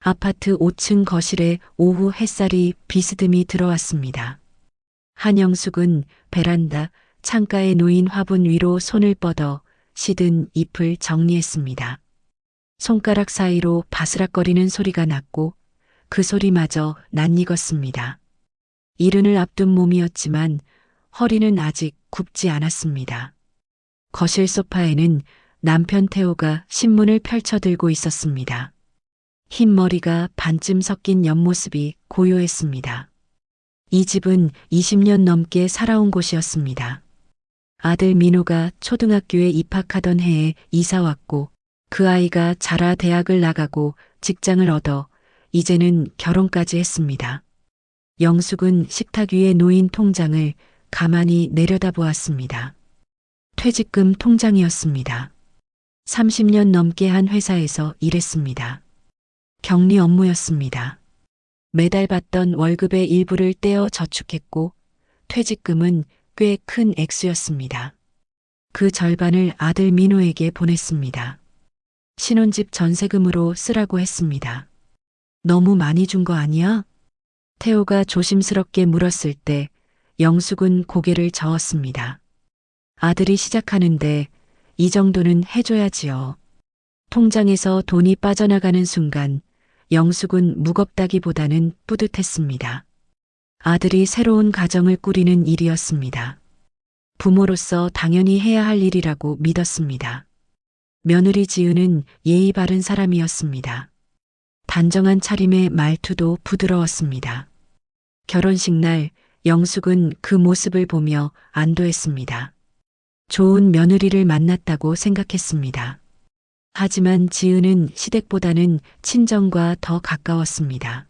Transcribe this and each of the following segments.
아파트 5층 거실에 오후 햇살이 비스듬히 들어왔습니다. 한영숙은 베란다 창가에 놓인 화분 위로 손을 뻗어 시든 잎을 정리했습니다. 손가락 사이로 바스락거리는 소리가 났고 그 소리마저 낯익었습니다. 이른을 앞둔 몸이었지만 허리는 아직 굽지 않았습니다. 거실 소파에는 남편 태호가 신문을 펼쳐들고 있었습니다. 흰 머리가 반쯤 섞인 옆모습이 고요했습니다. 이 집은 20년 넘게 살아온 곳이었습니다. 아들 민호가 초등학교에 입학하던 해에 이사 왔고 그 아이가 자라 대학을 나가고 직장을 얻어 이제는 결혼까지 했습니다. 영숙은 식탁 위에 놓인 통장을 가만히 내려다보았습니다. 퇴직금 통장이었습니다. 30년 넘게 한 회사에서 일했습니다. 격리 업무였습니다. 매달 받던 월급의 일부를 떼어 저축했고 퇴직금은 꽤 큰 액수였습니다. 그 절반을 아들 민호에게 보냈습니다. 신혼집 전세금으로 쓰라고 했습니다. 너무 많이 준 거 아니야? 태호가 조심스럽게 물었을 때 영숙은 고개를 저었습니다. 아들이 시작하는데 이 정도는 해줘야지요. 통장에서 돈이 빠져나가는 순간 영숙은 무겁다기보다는 뿌듯했습니다. 아들이 새로운 가정을 꾸리는 일이었습니다. 부모로서 당연히 해야 할 일이라고 믿었습니다. 며느리 지은은 예의 바른 사람이었습니다. 단정한 차림의 말투도 부드러웠습니다. 결혼식 날 영숙은 그 모습을 보며 안도했습니다. 좋은 며느리를 만났다고 생각했습니다. 하지만 지은은 시댁보다는 친정과 더 가까웠습니다.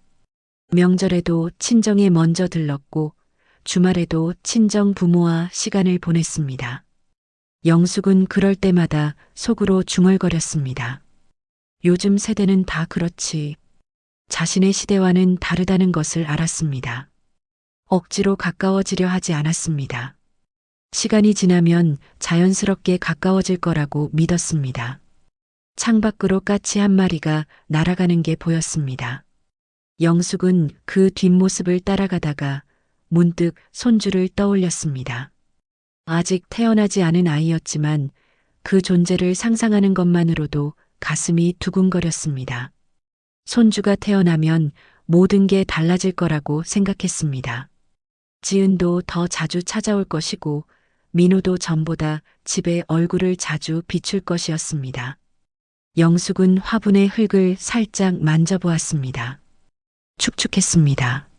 명절에도 친정에 먼저 들렀고 주말에도 친정 부모와 시간을 보냈습니다. 영숙은 그럴 때마다 속으로 중얼거렸습니다. 요즘 세대는 다 그렇지. 자신의 시대와는 다르다는 것을 알았습니다. 억지로 가까워지려 하지 않았습니다. 시간이 지나면 자연스럽게 가까워질 거라고 믿었습니다. 창밖으로 까치 한 마리가 날아가는 게 보였습니다. 영숙은 그 뒷모습을 따라가다가 문득 손주를 떠올렸습니다. 아직 태어나지 않은 아이였지만 그 존재를 상상하는 것만으로도 가슴이 두근거렸습니다. 손주가 태어나면 모든 게 달라질 거라고 생각했습니다. 지은도 더 자주 찾아올 것이고 민호도 전보다 집에 얼굴을 자주 비출 것이었습니다. 영숙은 화분의 흙을 살짝 만져보았습니다. 축축했습니다.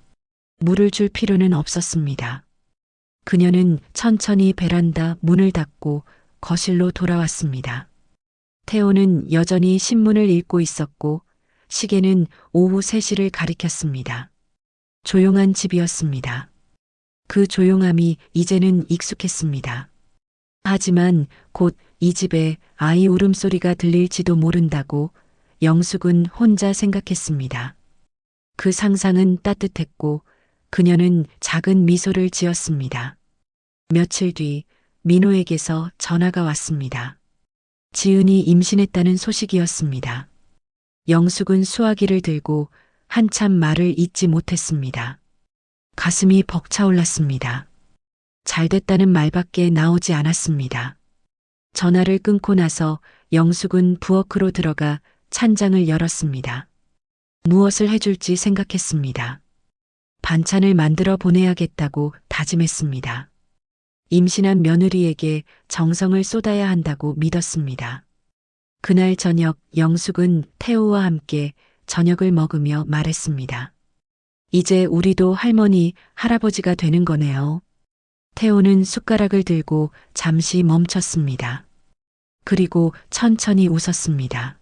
물을 줄 필요는 없었습니다. 그녀는 천천히 베란다 문을 닫고 거실로 돌아왔습니다. 태호는 여전히 신문을 읽고 있었고 시계는 오후 3시를 가리켰습니다. 조용한 집이었습니다. 그 조용함이 이제는 익숙했습니다. 하지만 곧 이 집에 아이 울음소리가 들릴지도 모른다고 영숙은 혼자 생각했습니다. 그 상상은 따뜻했고 그녀는 작은 미소를 지었습니다. 며칠 뒤 민호에게서 전화가 왔습니다. 지은이 임신했다는 소식이었습니다. 영숙은 수화기를 들고 한참 말을 잇지 못했습니다. 가슴이 벅차올랐습니다. 잘 됐다는 말밖에 나오지 않았습니다. 전화를 끊고 나서 영숙은 부엌으로 들어가 찬장을 열었습니다. 무엇을 해줄지 생각했습니다. 반찬을 만들어 보내야겠다고 다짐했습니다. 임신한 며느리에게 정성을 쏟아야 한다고 믿었습니다. 그날 저녁 영숙은 태호와 함께 저녁을 먹으며 말했습니다. 이제 우리도 할머니, 할아버지가 되는 거네요. 태호는 숟가락을 들고 잠시 멈췄습니다. 그리고 천천히 웃었습니다.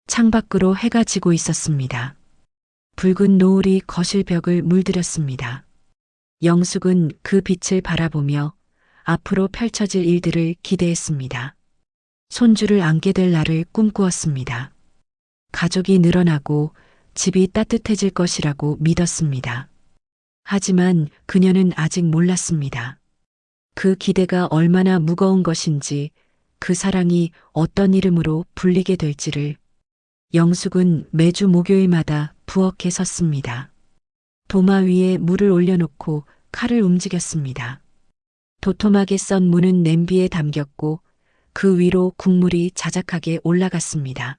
창밖으로 해가 지고 있었습니다. 붉은 노을이 거실 벽을 물들였습니다. 영숙은 그 빛을 바라보며 앞으로 펼쳐질 일들을 기대했습니다. 손주를 안게 될 날을 꿈꾸었습니다. 가족이 늘어나고 집이 따뜻해질 것이라고 믿었습니다. 하지만 그녀는 아직 몰랐습니다. 그 기대가 얼마나 무거운 것인지, 그 사랑이 어떤 이름으로 불리게 될지를. 영숙은 매주 목요일마다 부엌에 섰습니다. 도마 위에 물을 올려놓고 칼을 움직였습니다. 도톰하게 썬 무는 냄비에 담겼고 그 위로 국물이 자작하게 올라갔습니다.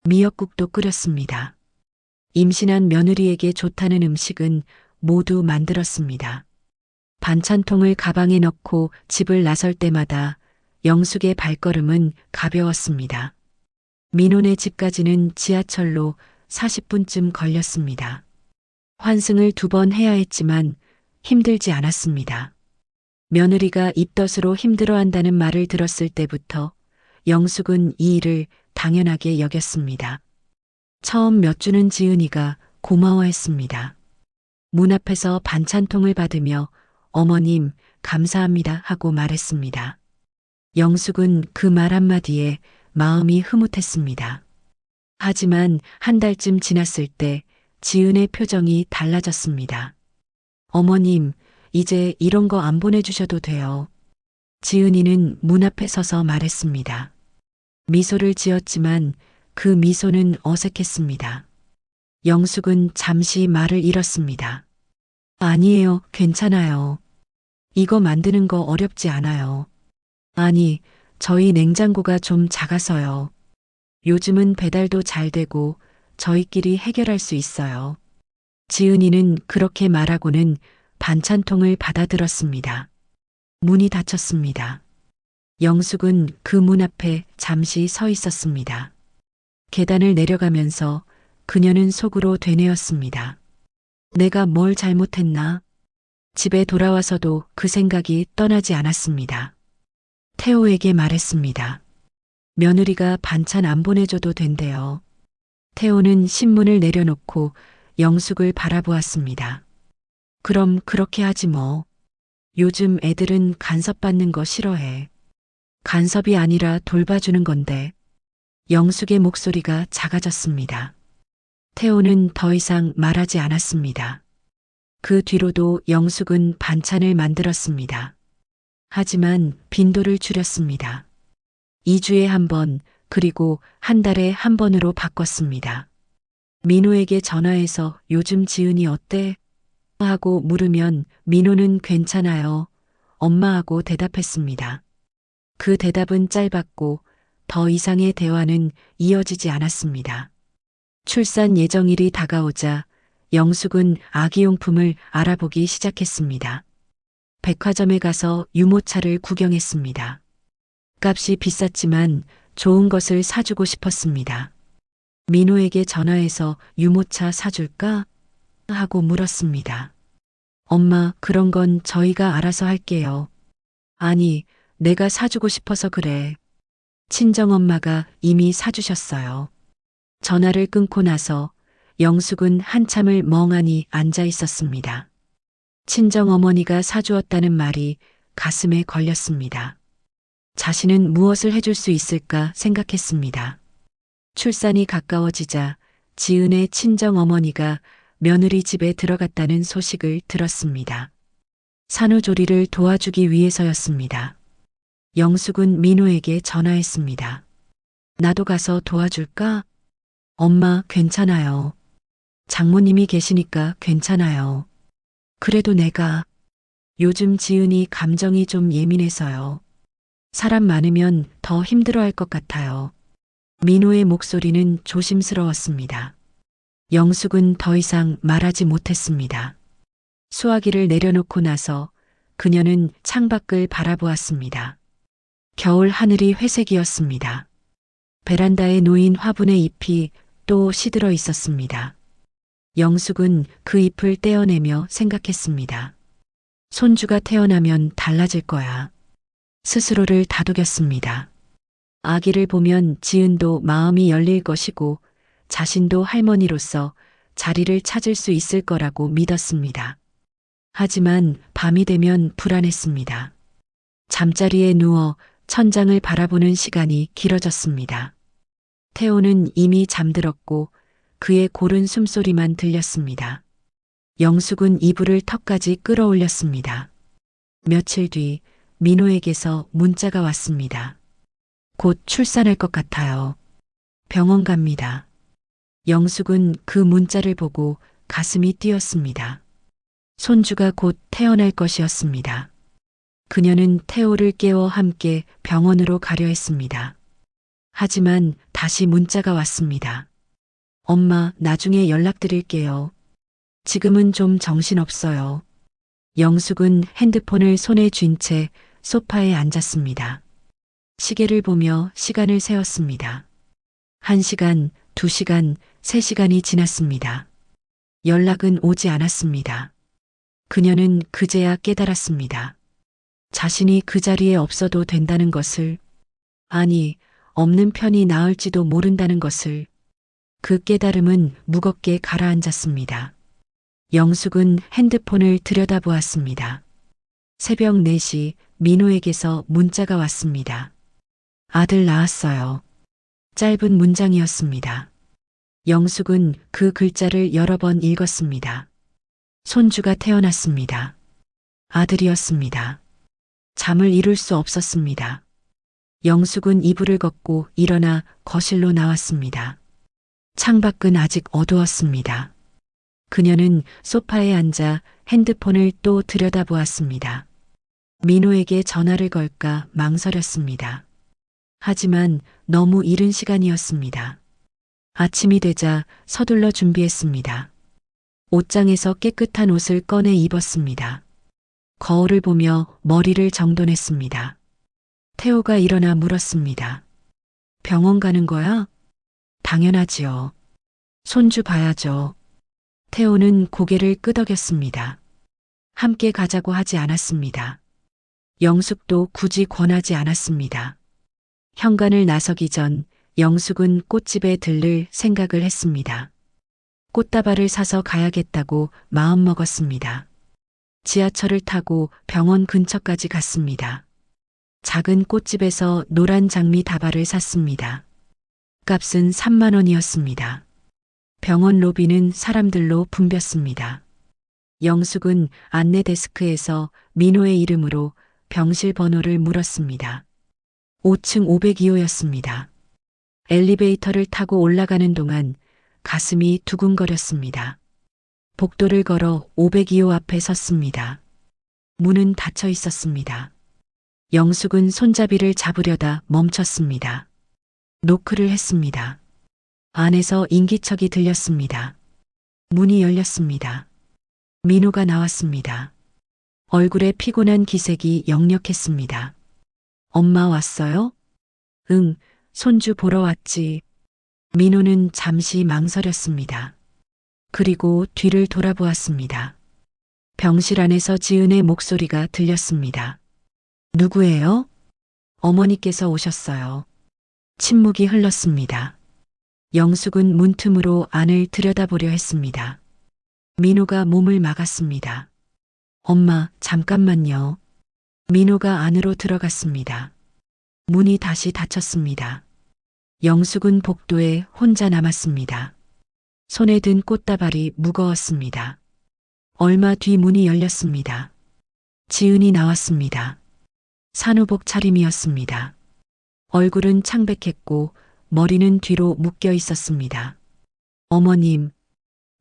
미역국도 끓였습니다. 임신한 며느리에게 좋다는 음식은 모두 만들었습니다. 반찬통을 가방에 넣고 집을 나설 때마다 영숙의 발걸음은 가벼웠습니다. 민호네 집까지는 지하철로 40분쯤 걸렸습니다. 환승을 2번 해야 했지만 힘들지 않았습니다. 며느리가 입덧으로 힘들어한다는 말을 들었을 때부터 영숙은 이 일을 당연하게 여겼습니다. 처음 몇 주는 지은이가 고마워했습니다. 문 앞에서 반찬통을 받으며 어머님 감사합니다 하고 말했습니다. 영숙은 그 말 한마디에 마음이 흐뭇했습니다. 하지만 한 달쯤 지났을 때 지은의 표정이 달라졌습니다. 어머님, 이제 이런 거 안 보내주셔도 돼요. 지은이는 문 앞에 서서 말했습니다. 미소를 지었지만 그 미소는 어색했습니다. 영숙은 잠시 말을 잃었습니다. 아니에요, 괜찮아요. 이거 만드는 거 어렵지 않아요. 아니, 저희 냉장고가 좀 작아서요. 요즘은 배달도 잘 되고 저희끼리 해결할 수 있어요. 지은이는 그렇게 말하고는 반찬통을 받아들었습니다. 문이 닫혔습니다. 영숙은 그 문 앞에 잠시 서 있었습니다. 계단을 내려가면서 그녀는 속으로 되뇌었습니다. 내가 뭘 잘못했나? 집에 돌아와서도 그 생각이 떠나지 않았습니다. 태호에게 말했습니다. 며느리가 반찬 안 보내줘도 된대요. 태호는 신문을 내려놓고 영숙을 바라보았습니다. 그럼 그렇게 하지 뭐. 요즘 애들은 간섭받는 거 싫어해. 간섭이 아니라 돌봐주는 건데. 영숙의 목소리가 작아졌습니다. 태호는 더 이상 말하지 않았습니다. 그 뒤로도 영숙은 반찬을 만들었습니다. 하지만 빈도를 줄였습니다. 2주에 한 번, 그리고 한 달에 한 번으로 바꿨습니다. 민호에게 전화해서 요즘 지은이 어때? 하고 물으면 민호는 괜찮아요. 엄마하고 대답했습니다. 그 대답은 짧았고 더 이상의 대화는 이어지지 않았습니다. 출산 예정일이 다가오자 영숙은 아기용품을 알아보기 시작했습니다. 백화점에 가서 유모차를 구경했습니다. 값이 비쌌지만 좋은 것을 사주고 싶었습니다. 민호에게 전화해서 유모차 사줄까? 하고 물었습니다. 엄마, 그런 건 저희가 알아서 할게요. 아니, 내가 사주고 싶어서 그래. 친정엄마가 이미 사주셨어요. 전화를 끊고 나서 영숙은 한참을 멍하니 앉아 있었습니다. 친정어머니가 사주었다는 말이 가슴에 걸렸습니다. 자신은 무엇을 해줄 수 있을까 생각했습니다. 출산이 가까워지자 지은의 친정어머니가 며느리 집에 들어갔다는 소식을 들었습니다. 산후조리를 도와주기 위해서였습니다. 영숙은 민호에게 전화했습니다. 나도 가서 도와줄까? 엄마, 괜찮아요. 장모님이 계시니까 괜찮아요. 그래도 내가 요즘 지은이 감정이 좀 예민해서요. 사람 많으면 더 힘들어할 것 같아요. 민호의 목소리는 조심스러웠습니다. 영숙은 더 이상 말하지 못했습니다. 수화기를 내려놓고 나서 그녀는 창밖을 바라보았습니다. 겨울 하늘이 회색이었습니다. 베란다에 놓인 화분의 잎이 또 시들어 있었습니다. 영숙은 그 잎을 떼어내며 생각했습니다. 손주가 태어나면 달라질 거야. 스스로를 다독였습니다. 아기를 보면 지은도 마음이 열릴 것이고 자신도 할머니로서 자리를 찾을 수 있을 거라고 믿었습니다. 하지만 밤이 되면 불안했습니다. 잠자리에 누워 천장을 바라보는 시간이 길어졌습니다. 태호는 이미 잠들었고 그의 고른 숨소리만 들렸습니다. 영숙은 이불을 턱까지 끌어올렸습니다. 며칠 뒤 민호에게서 문자가 왔습니다. 곧 출산할 것 같아요. 병원 갑니다. 영숙은 그 문자를 보고 가슴이 뛰었습니다. 손주가 곧 태어날 것이었습니다. 그녀는 태호를 깨워 함께 병원으로 가려 했습니다. 하지만 다시 문자가 왔습니다. 엄마, 나중에 연락드릴게요. 지금은 좀 정신없어요. 영숙은 핸드폰을 손에 쥔 채 소파에 앉았습니다. 시계를 보며 시간을 세었습니다. 1시간, 2시간, 3시간이 지났습니다. 연락은 오지 않았습니다. 그녀는 그제야 깨달았습니다. 자신이 그 자리에 없어도 된다는 것을, 아니, 없는 편이 나을지도 모른다는 것을. 그 깨달음은 무겁게 가라앉았습니다. 영숙은 핸드폰을 들여다보았습니다. 새벽 4시 민호에게서 문자가 왔습니다. 아들 낳았어요. 짧은 문장이었습니다. 영숙은 그 글자를 여러 번 읽었습니다. 손주가 태어났습니다. 아들이었습니다. 잠을 이룰 수 없었습니다. 영숙은 이불을 걷고 일어나 거실로 나왔습니다. 창밖은 아직 어두웠습니다. 그녀는 소파에 앉아 핸드폰을 또 들여다보았습니다. 민호에게 전화를 걸까 망설였습니다. 하지만 너무 이른 시간이었습니다. 아침이 되자 서둘러 준비했습니다. 옷장에서 깨끗한 옷을 꺼내 입었습니다. 거울을 보며 머리를 정돈했습니다. 태호가 일어나 물었습니다. 병원 가는 거야? 당연하지요. 손주 봐야죠. 태호는 고개를 끄덕였습니다. 함께 가자고 하지 않았습니다. 영숙도 굳이 권하지 않았습니다. 현관을 나서기 전 영숙은 꽃집에 들를 생각을 했습니다. 꽃다발을 사서 가야겠다고 마음먹었습니다. 지하철을 타고 병원 근처까지 갔습니다. 작은 꽃집에서 노란 장미 다발을 샀습니다. 값은 3만 원이었습니다. 병원 로비는 사람들로 붐볐습니다. 영숙은 안내 데스크에서 민호의 이름으로 병실 번호를 물었습니다. 5층 502호였습니다. 엘리베이터를 타고 올라가는 동안 가슴이 두근거렸습니다. 복도를 걸어 502호 앞에 섰습니다. 문은 닫혀 있었습니다. 영숙은 손잡이를 잡으려다 멈췄습니다. 노크를 했습니다. 안에서 인기척이 들렸습니다. 문이 열렸습니다. 민호가 나왔습니다. 얼굴에 피곤한 기색이 역력했습니다. 엄마 왔어요? 응, 손주 보러 왔지. 민호는 잠시 망설였습니다. 그리고 뒤를 돌아보았습니다. 병실 안에서 지은의 목소리가 들렸습니다. 누구예요? 어머니께서 오셨어요. 침묵이 흘렀습니다. 영숙은 문틈으로 안을 들여다보려 했습니다. 민호가 몸을 막았습니다. 엄마, 잠깐만요. 민호가 안으로 들어갔습니다. 문이 다시 닫혔습니다. 영숙은 복도에 혼자 남았습니다. 손에 든 꽃다발이 무거웠습니다. 얼마 뒤 문이 열렸습니다. 지은이 나왔습니다. 산후복 차림이었습니다. 얼굴은 창백했고 머리는 뒤로 묶여 있었습니다. 어머님,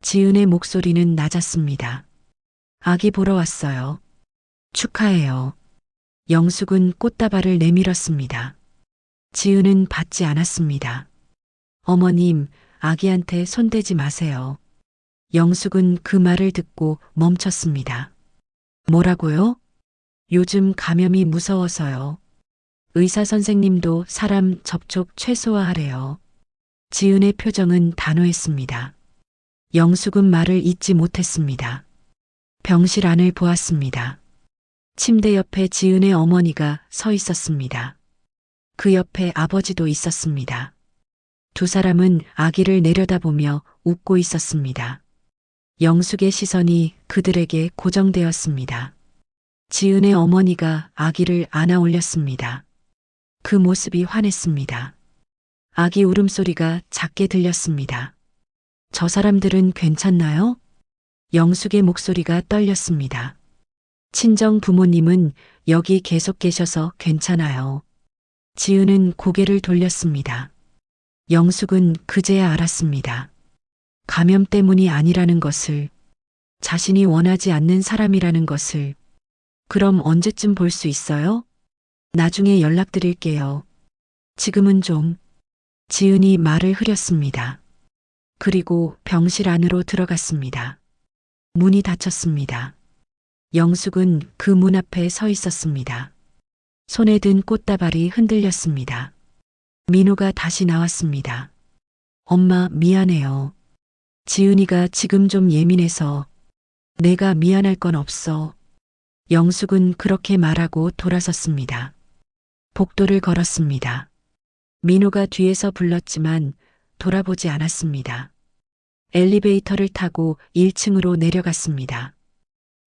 지은의 목소리는 낮았습니다. 아기 보러 왔어요. 축하해요. 영숙은 꽃다발을 내밀었습니다. 지은은 받지 않았습니다. 어머님, 아기한테 손대지 마세요. 영숙은 그 말을 듣고 멈췄습니다. 뭐라고요? 요즘 감염이 무서워서요. 의사 선생님도 사람 접촉 최소화하래요. 지은의 표정은 단호했습니다. 영숙은 말을 잇지 못했습니다. 병실 안을 보았습니다. 침대 옆에 지은의 어머니가 서 있었습니다. 그 옆에 아버지도 있었습니다. 두 사람은 아기를 내려다보며 웃고 있었습니다. 영숙의 시선이 그들에게 고정되었습니다. 지은의 어머니가 아기를 안아 올렸습니다. 그 모습이 환했습니다. 아기 울음소리가 작게 들렸습니다. 저 사람들은 괜찮나요? 영숙의 목소리가 떨렸습니다. 친정 부모님은 여기 계속 계셔서 괜찮아요. 지은은 고개를 돌렸습니다. 영숙은 그제야 알았습니다. 감염 때문이 아니라는 것을, 자신이 원하지 않는 사람이라는 것을. 그럼 언제쯤 볼 수 있어요? 나중에 연락드릴게요. 지금은 좀. 지은이 말을 흐렸습니다. 그리고 병실 안으로 들어갔습니다. 문이 닫혔습니다. 영숙은 그 문 앞에 서 있었습니다. 손에 든 꽃다발이 흔들렸습니다. 민호가 다시 나왔습니다. 엄마, 미안해요. 지은이가 지금 좀 예민해서. 내가 미안할 건 없어. 영숙은 그렇게 말하고 돌아섰습니다. 복도를 걸었습니다. 민호가 뒤에서 불렀지만 돌아보지 않았습니다. 엘리베이터를 타고 1층으로 내려갔습니다.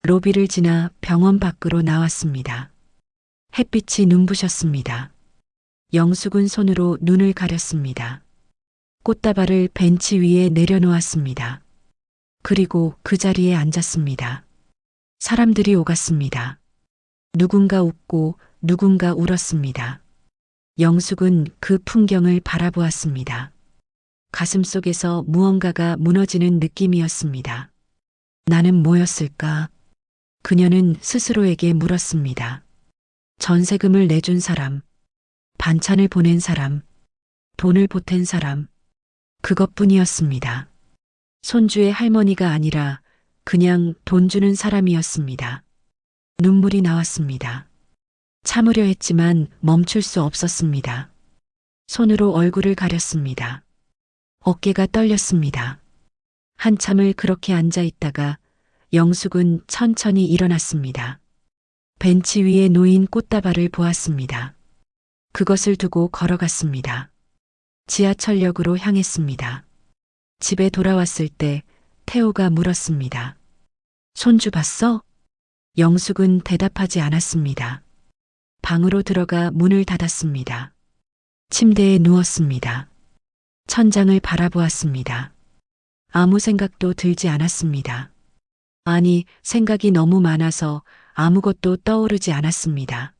로비를 지나 병원 밖으로 나왔습니다. 햇빛이 눈부셨습니다. 영숙은 손으로 눈을 가렸습니다. 꽃다발을 벤치 위에 내려놓았습니다. 그리고 그 자리에 앉았습니다. 사람들이 오갔습니다. 누군가 웃고 누군가 울었습니다. 영숙은 그 풍경을 바라보았습니다. 가슴속에서 무언가가 무너지는 느낌이었습니다. 나는 뭐였을까? 그녀는 스스로에게 물었습니다. 전세금을 내준 사람, 반찬을 보낸 사람, 돈을 보탠 사람, 그것뿐이었습니다. 손주의 할머니가 아니라 그냥 돈 주는 사람이었습니다. 눈물이 나왔습니다. 참으려 했지만 멈출 수 없었습니다. 손으로 얼굴을 가렸습니다. 어깨가 떨렸습니다. 한참을 그렇게 앉아 있다가 영숙은 천천히 일어났습니다. 벤치 위에 놓인 꽃다발을 보았습니다. 그것을 두고 걸어갔습니다. 지하철역으로 향했습니다. 집에 돌아왔을 때 태호가 물었습니다. 손주 봤어? 영숙은 대답하지 않았습니다. 방으로 들어가 문을 닫았습니다. 침대에 누웠습니다. 천장을 바라보았습니다. 아무 생각도 들지 않았습니다. 아니, 생각이 너무 많아서 아무것도 떠오르지 않았습니다.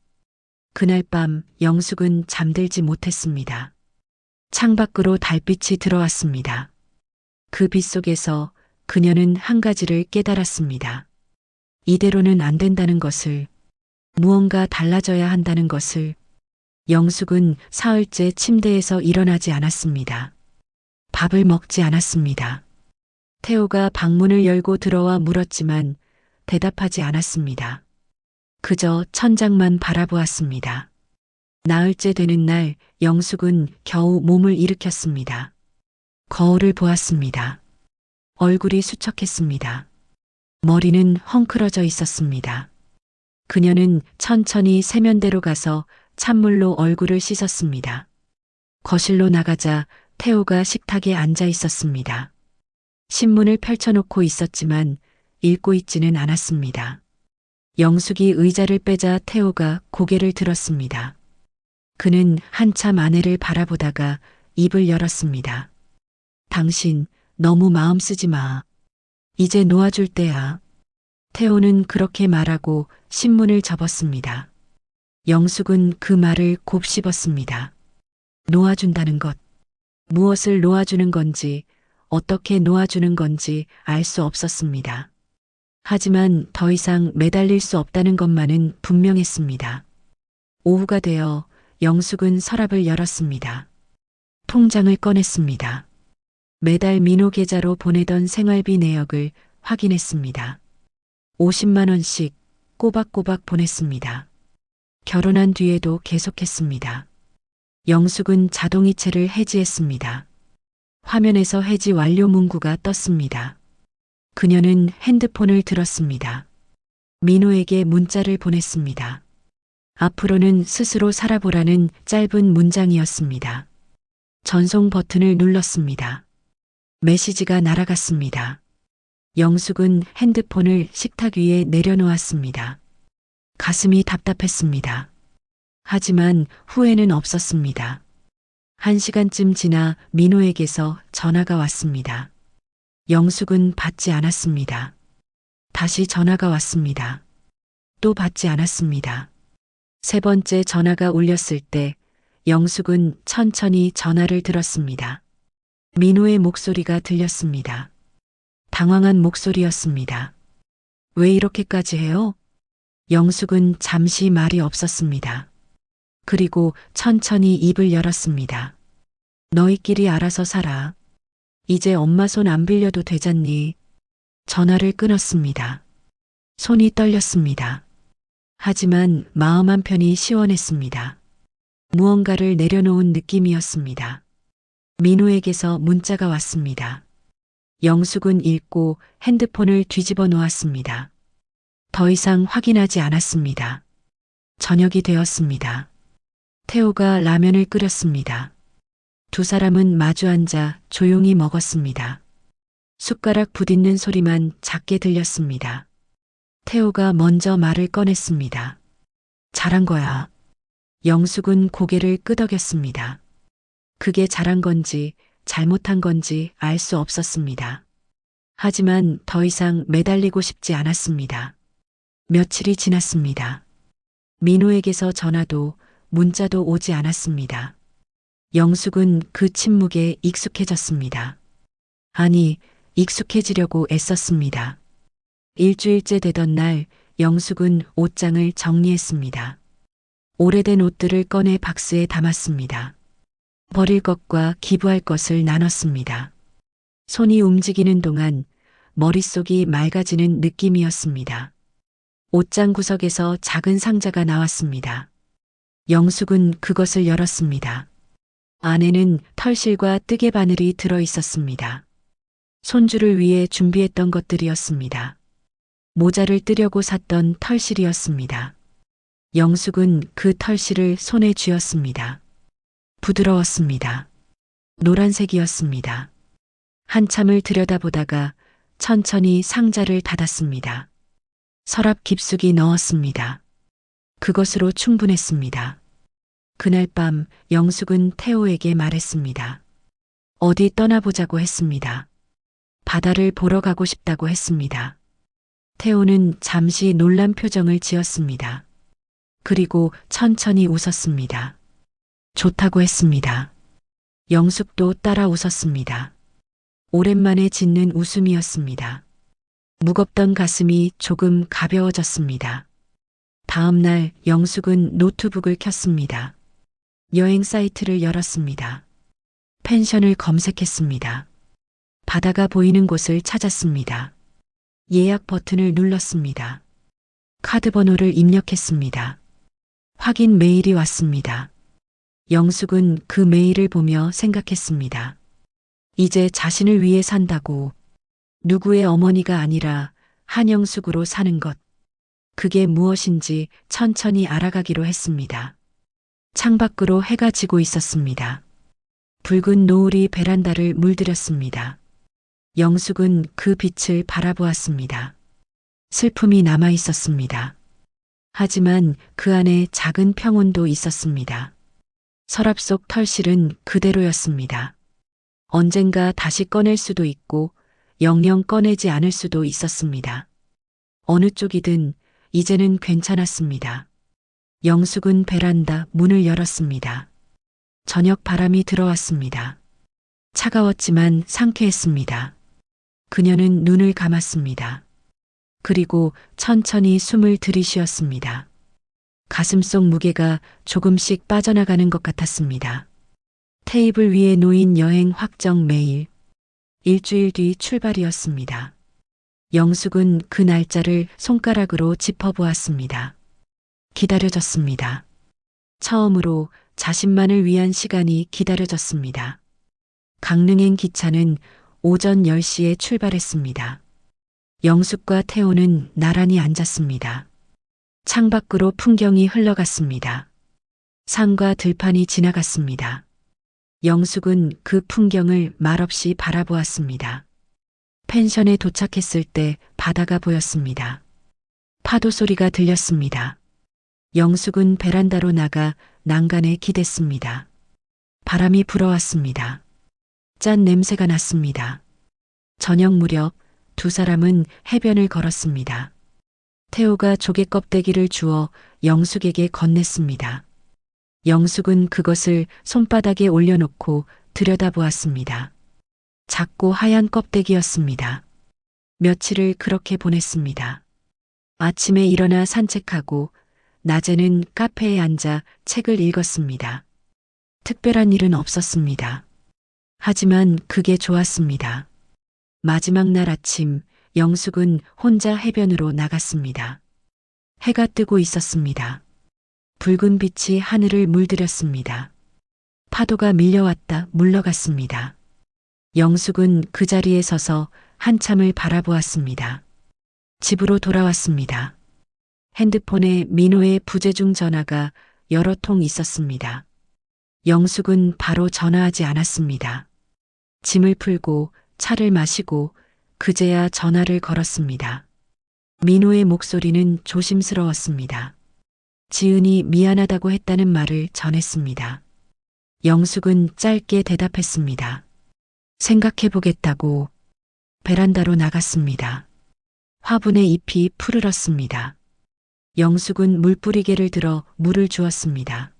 그날 밤 영숙은 잠들지 못했습니다. 창밖으로 달빛이 들어왔습니다. 그 빛 속에서 그녀는 한 가지를 깨달았습니다. 이대로는 안 된다는 것을, 무언가 달라져야 한다는 것을. 영숙은 사흘째 침대에서 일어나지 않았습니다. 밥을 먹지 않았습니다. 태호가 방문을 열고 들어와 물었지만 대답하지 않았습니다. 그저 천장만 바라보았습니다. 나흘째 되는 날 영숙은 겨우 몸을 일으켰습니다. 거울을 보았습니다. 얼굴이 수척했습니다. 머리는 헝클어져 있었습니다. 그녀는 천천히 세면대로 가서 찬물로 얼굴을 씻었습니다. 거실로 나가자 태호가 식탁에 앉아 있었습니다. 신문을 펼쳐놓고 있었지만 읽고 있지는 않았습니다. 영숙이 의자를 빼자 태호가 고개를 들었습니다. 그는 한참 아내를 바라보다가 입을 열었습니다. 당신 너무 마음 쓰지 마. 이제 놓아줄 때야. 태호는 그렇게 말하고 신문을 접었습니다. 영숙은 그 말을 곱씹었습니다. 놓아준다는 것. 무엇을 놓아주는 건지, 어떻게 놓아주는 건지 알 수 없었습니다. 하지만 더 이상 매달릴 수 없다는 것만은 분명했습니다. 오후가 되어 영숙은 서랍을 열었습니다. 통장을 꺼냈습니다. 매달 민호 계좌로 보내던 생활비 내역을 확인했습니다. 50만 원씩 꼬박꼬박 보냈습니다. 결혼한 뒤에도 계속했습니다. 영숙은 자동이체를 해지했습니다. 화면에서 해지 완료 문구가 떴습니다. 그녀는 핸드폰을 들었습니다. 민호에게 문자를 보냈습니다. 앞으로는 스스로 살아보라는 짧은 문장이었습니다. 전송 버튼을 눌렀습니다. 메시지가 날아갔습니다. 영숙은 핸드폰을 식탁 위에 내려놓았습니다. 가슴이 답답했습니다. 하지만 후회는 없었습니다. 1시간쯤 지나 민호에게서 전화가 왔습니다. 영숙은 받지 않았습니다. 다시 전화가 왔습니다. 또 받지 않았습니다. 3번째 전화가 울렸을 때 영숙은 천천히 전화를 들었습니다. 민호의 목소리가 들렸습니다. 당황한 목소리였습니다. 왜 이렇게까지 해요? 영숙은 잠시 말이 없었습니다. 그리고 천천히 입을 열었습니다. 너희끼리 알아서 살아. 이제 엄마 손 안 빌려도 되잖니. 전화를 끊었습니다. 손이 떨렸습니다. 하지만 마음 한편이 시원했습니다. 무언가를 내려놓은 느낌이었습니다. 민호에게서 문자가 왔습니다. 영숙은 읽고 핸드폰을 뒤집어 놓았습니다. 더 이상 확인하지 않았습니다. 저녁이 되었습니다. 태호가 라면을 끓였습니다. 두 사람은 마주 앉아 조용히 먹었습니다. 숟가락 부딪는 소리만 작게 들렸습니다. 태호가 먼저 말을 꺼냈습니다. 잘한 거야. 영숙은 고개를 끄덕였습니다. 그게 잘한 건지 잘못한 건지 알 수 없었습니다. 하지만 더 이상 매달리고 싶지 않았습니다. 며칠이 지났습니다. 민호에게서 전화도 문자도 오지 않았습니다. 영숙은 그 침묵에 익숙해졌습니다. 아니, 익숙해지려고 애썼습니다. 일주일째 되던 날 영숙은 옷장을 정리했습니다. 오래된 옷들을 꺼내 박스에 담았습니다. 버릴 것과 기부할 것을 나눴습니다. 손이 움직이는 동안 머릿속이 맑아지는 느낌이었습니다. 옷장 구석에서 작은 상자가 나왔습니다. 영숙은 그것을 열었습니다. 안에는 털실과 뜨개 바늘이 들어 있었습니다. 손주를 위해 준비했던 것들이었습니다. 모자를 뜨려고 샀던 털실이었습니다. 영숙은 그 털실을 손에 쥐었습니다. 부드러웠습니다. 노란색이었습니다. 한참을 들여다보다가 천천히 상자를 닫았습니다. 서랍 깊숙이 넣었습니다. 그것으로 충분했습니다. 그날 밤 영숙은 태호에게 말했습니다. 어디 떠나보자고 했습니다. 바다를 보러 가고 싶다고 했습니다. 태호는 잠시 놀란 표정을 지었습니다. 그리고 천천히 웃었습니다. 좋다고 했습니다. 영숙도 따라 웃었습니다. 오랜만에 짓는 웃음이었습니다. 무겁던 가슴이 조금 가벼워졌습니다. 다음 날 영숙은 노트북을 켰습니다. 여행 사이트를 열었습니다. 펜션을 검색했습니다. 바다가 보이는 곳을 찾았습니다. 예약 버튼을 눌렀습니다. 카드 번호를 입력했습니다. 확인 메일이 왔습니다. 영숙은 그 메일을 보며 생각했습니다. 이제 자신을 위해 산다고, 누구의 어머니가 아니라 한영숙으로 사는 것. 그게 무엇인지 천천히 알아가기로 했습니다. 창밖으로 해가 지고 있었습니다. 붉은 노을이 베란다를 물들였습니다. 영숙은 그 빛을 바라보았습니다. 슬픔이 남아 있었습니다. 하지만 그 안에 작은 평온도 있었습니다. 서랍 속 털실은 그대로였습니다. 언젠가 다시 꺼낼 수도 있고 영영 꺼내지 않을 수도 있었습니다. 어느 쪽이든 이제는 괜찮았습니다. 영숙은 베란다 문을 열었습니다. 저녁 바람이 들어왔습니다. 차가웠지만 상쾌했습니다. 그녀는 눈을 감았습니다. 그리고 천천히 숨을 들이쉬었습니다. 가슴속 무게가 조금씩 빠져나가는 것 같았습니다. 테이블 위에 놓인 여행 확정 메일. 일주일 뒤 출발이었습니다. 영숙은 그 날짜를 손가락으로 짚어보았습니다. 기다려졌습니다. 처음으로 자신만을 위한 시간이 기다려졌습니다. 강릉행 기차는 오전 10시에 출발했습니다. 영숙과 태호는 나란히 앉았습니다. 창밖으로 풍경이 흘러갔습니다. 산과 들판이 지나갔습니다. 영숙은 그 풍경을 말없이 바라보았습니다. 펜션에 도착했을 때 바다가 보였습니다. 파도 소리가 들렸습니다. 영숙은 베란다로 나가 난간에 기댔습니다. 바람이 불어왔습니다. 짠 냄새가 났습니다. 저녁 무렵 두 사람은 해변을 걸었습니다. 태호가 조개 껍데기를 주워 영숙에게 건넸습니다. 영숙은 그것을 손바닥에 올려놓고 들여다보았습니다. 작고 하얀 껍데기였습니다. 며칠을 그렇게 보냈습니다. 아침에 일어나 산책하고 낮에는 카페에 앉아 책을 읽었습니다. 특별한 일은 없었습니다. 하지만 그게 좋았습니다. 마지막 날 아침, 영숙은 혼자 해변으로 나갔습니다. 해가 뜨고 있었습니다. 붉은 빛이 하늘을 물들였습니다. 파도가 밀려왔다 물러갔습니다. 영숙은 그 자리에 서서 한참을 바라보았습니다. 집으로 돌아왔습니다. 핸드폰에 민호의 부재중 전화가 여러 통 있었습니다. 영숙은 바로 전화하지 않았습니다. 짐을 풀고 차를 마시고 그제야 전화를 걸었습니다. 민호의 목소리는 조심스러웠습니다. 지은이 미안하다고 했다는 말을 전했습니다. 영숙은 짧게 대답했습니다. 생각해보겠다고. 베란다로 나갔습니다. 화분에 잎이 푸르렀습니다. 영숙은 물뿌리개를 들어 물을 주었습니다.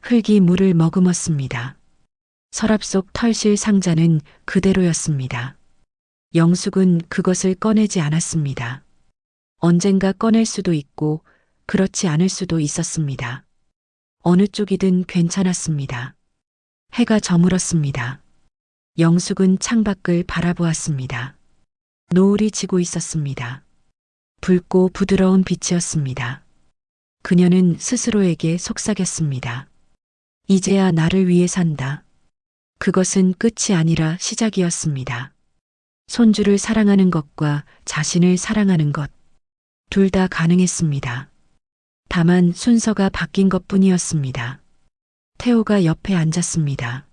흙이 물을 머금었습니다. 서랍 속 털실 상자는 그대로였습니다. 영숙은 그것을 꺼내지 않았습니다. 언젠가 꺼낼 수도 있고 그렇지 않을 수도 있었습니다. 어느 쪽이든 괜찮았습니다. 해가 저물었습니다. 영숙은 창밖을 바라보았습니다. 노을이 지고 있었습니다. 붉고 부드러운 빛이었습니다. 그녀는 스스로에게 속삭였습니다. 이제야 나를 위해 산다. 그것은 끝이 아니라 시작이었습니다. 손주를 사랑하는 것과 자신을 사랑하는 것, 둘 다 가능했습니다. 다만 순서가 바뀐 것뿐이었습니다. 태호가 옆에 앉았습니다.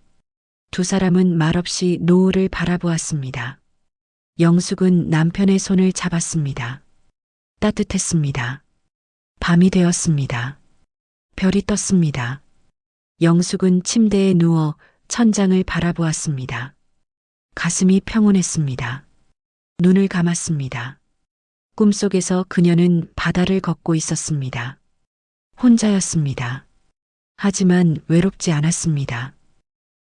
두 사람은 말없이 노을을 바라보았습니다. 영숙은 남편의 손을 잡았습니다. 따뜻했습니다. 밤이 되었습니다. 별이 떴습니다. 영숙은 침대에 누워 천장을 바라보았습니다. 가슴이 평온했습니다. 눈을 감았습니다. 꿈속에서 그녀는 바다를 걷고 있었습니다. 혼자였습니다. 하지만 외롭지 않았습니다.